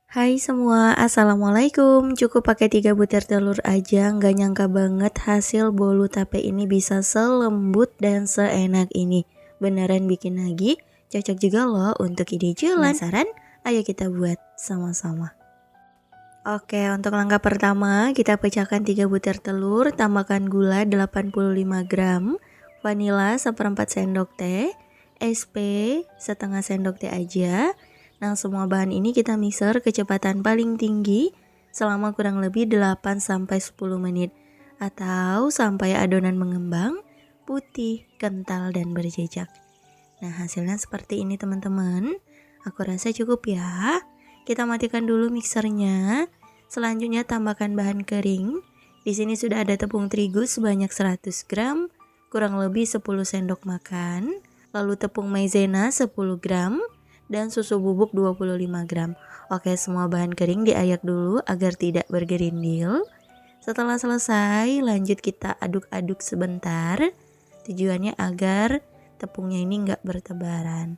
Hai semua, assalamualaikum. Cukup pakai 3 butir telur aja, nggak nyangka banget hasil bolu tape ini bisa selembut dan seenak ini. Beneran bikin lagi, cocok juga loh untuk ide jualan. Penasaran? Ayo kita buat sama-sama. Oke, untuk langkah pertama kita pecahkan 3 butir telur, tambahkan gula 85 gram, vanila 1/4 sendok teh, SP setengah sendok teh aja. Nah, semua bahan ini kita mixer kecepatan paling tinggi selama kurang lebih 8-10 menit atau sampai adonan mengembang, putih, kental, dan berjejak. Nah, hasilnya seperti ini teman-teman. Aku rasa cukup ya. Kita matikan dulu mixernya. Selanjutnya tambahkan bahan kering. Di sini sudah ada tepung terigu sebanyak 100 gram, kurang lebih 10 sendok makan. Lalu tepung maizena 10 gram dan susu bubuk 25 gram. Oke, semua bahan kering diayak dulu agar tidak bergerindil. Setelah selesai, lanjut kita aduk-aduk sebentar. Tujuannya agar tepungnya ini nggak bertebaran.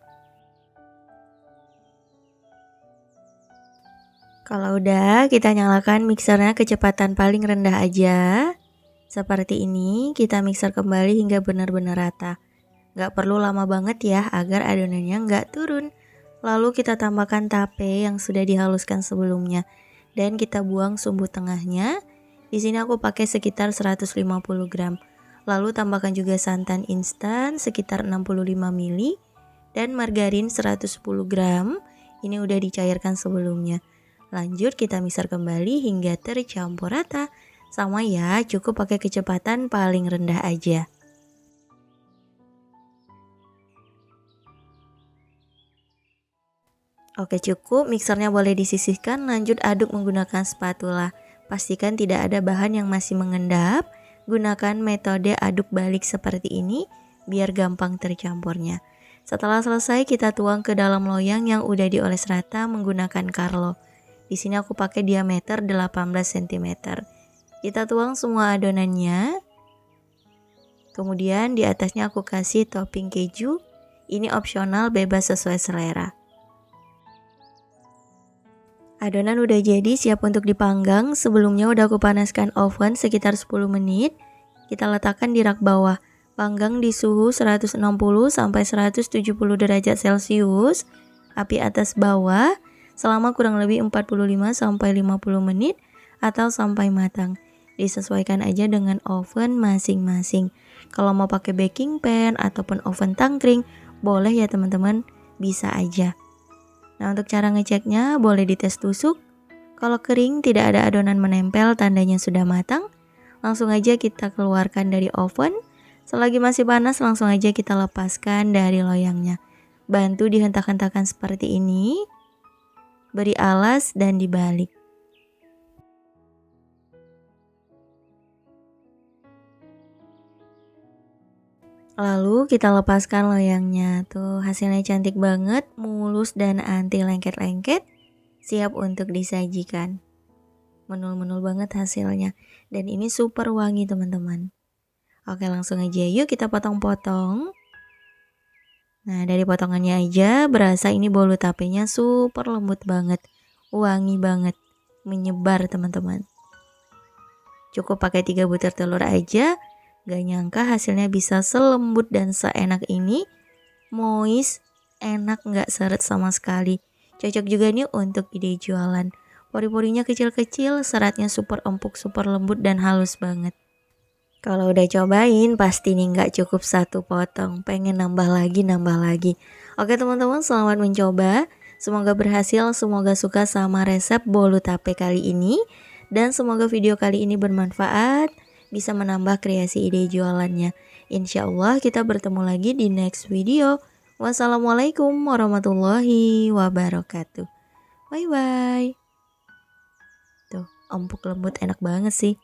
Kalau udah, kita nyalakan mixernya kecepatan paling rendah aja. Seperti ini, kita mixer kembali hingga benar-benar rata. Nggak perlu lama banget ya agar adonannya nggak turun. Lalu kita tambahkan tape yang sudah dihaluskan sebelumnya dan kita buang sumbu tengahnya. Di sini aku pakai sekitar 150 gram. Lalu tambahkan juga santan instan sekitar 65 ml dan margarin 110 gram. Ini udah dicairkan sebelumnya. Lanjut kita mixer kembali hingga tercampur rata. Sama ya, cukup pakai kecepatan paling rendah aja. Oke, cukup, mixernya boleh disisihkan, lanjut aduk menggunakan spatula. Pastikan tidak ada bahan yang masih mengendap. Gunakan metode aduk balik seperti ini biar gampang tercampurnya. Setelah selesai kita tuang ke dalam loyang yang udah dioles rata menggunakan Carlo. Di sini aku pakai diameter 18 cm. Kita tuang semua adonannya. Kemudian di atasnya aku kasih topping keju. Ini opsional, bebas sesuai selera. Adonan udah jadi, siap untuk dipanggang. Sebelumnya udah aku panaskan oven sekitar 10 menit. Kita letakkan di rak bawah. Panggang di suhu 160 sampai 170 derajat Celcius. Api atas bawah selama kurang lebih 45 sampai 50 menit atau sampai matang. Disesuaikan aja dengan oven masing-masing. Kalau mau pakai baking pan ataupun oven tangkring, boleh ya teman-teman, bisa aja. Nah, untuk cara ngeceknya boleh dites tusuk. Kalau kering tidak ada adonan menempel, tandanya sudah matang. Langsung aja kita keluarkan dari oven. Selagi masih panas langsung aja kita lepaskan dari loyangnya. Bantu dihentak-hentakan seperti ini. Beri alas dan dibalik. Lalu kita lepaskan loyangnya. Tuh, hasilnya cantik banget, mulus dan anti lengket-lengket. Siap untuk disajikan. Menul-menul banget hasilnya. Dan ini super wangi teman-teman. Oke, langsung aja yuk kita potong-potong. Nah, dari potongannya aja berasa ini bolu tapenya super lembut banget. Wangi banget. Menyebar teman-teman. Cukup pakai 3 butir telur aja. Gak nyangka hasilnya bisa selembut dan seenak ini. Moist, enak, gak seret sama sekali. Cocok juga nih untuk ide jualan. Pori-porinya kecil-kecil, seratnya super empuk, super lembut dan halus banget. Kalau udah cobain pasti nih gak cukup satu potong, pengen nambah lagi. Oke teman-teman, selamat mencoba. Semoga berhasil, semoga suka sama resep bolu tape kali ini. Dan semoga video kali ini bermanfaat, bisa menambah kreasi ide jualannya. Insya Allah kita bertemu lagi di next video. Wassalamualaikum warahmatullahi wabarakatuh. Bye bye. Tuh, empuk lembut enak banget sih.